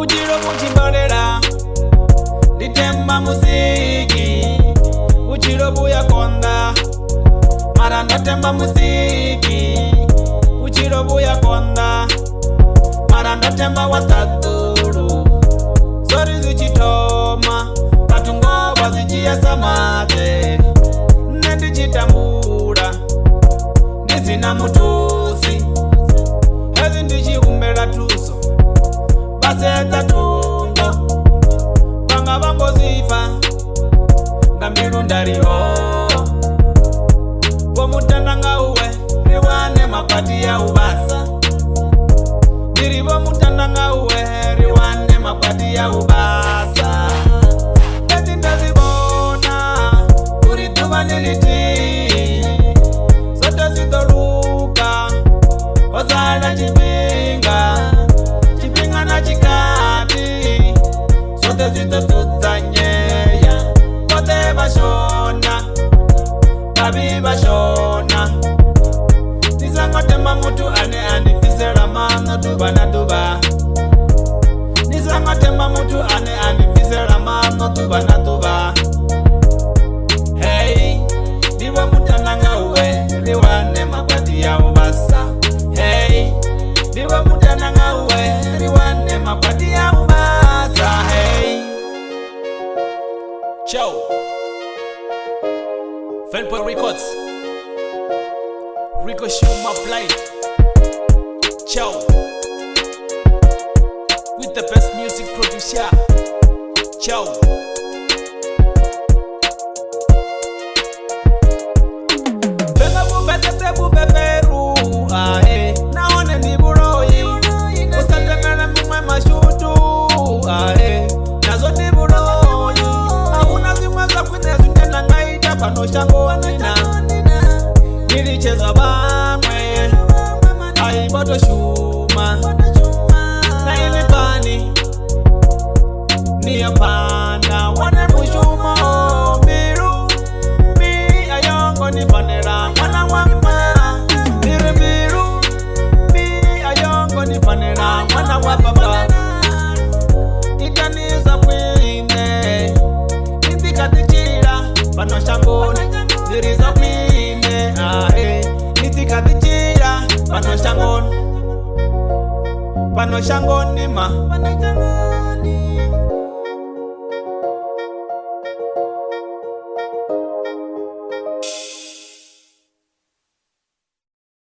uchiro kuchimbolela nditemba musiki uchiro buya konda mara ndatemba musiki uchiro buya konda mara ndatemba watatulu zori zichitoma katungo bazichiyesa mate nendichitambula ndizina mutusi ezi ndichiumbela tuso baseza tungo panga vangozifa ngambilu ndaliho vomutandanga uwe riwane makwati ya ubasa ndirivo mutandanga uwe riwane makwati ya ubasa ezi ndazivona kurituva niliti sote zidoluka ozala chipinga chipinga na chikati sote zidotutsanyeya kote vashona babi vashona nisangotema mutu ane andifisela mano tuba na tuba nisangotema mutu ane andifisela mano tuba na tuba hey ndivo mutananga uwe riwane makwati ya ubasa hey ndivo mutananga uwe riwane makwati ya ubasa hey ciao Venboy Records Rico show my blind ciao with the best music producer ciao bubeberu ae naone ni buroi usatemele mumwe mashutu ae nazo ni buroi hakuna zimwe za kwine zindena ngaita pano shango nina nilicheza bamwe aiboto shuma na ilipani ni yapana wane mushumo miru mi ayongo ni panera mwana wamma miru mi ayongo ni panera mwana wa baba itaniza kwine nitikatichira pano shangoni niriza kwine ae nitikatichira pano shangoni ma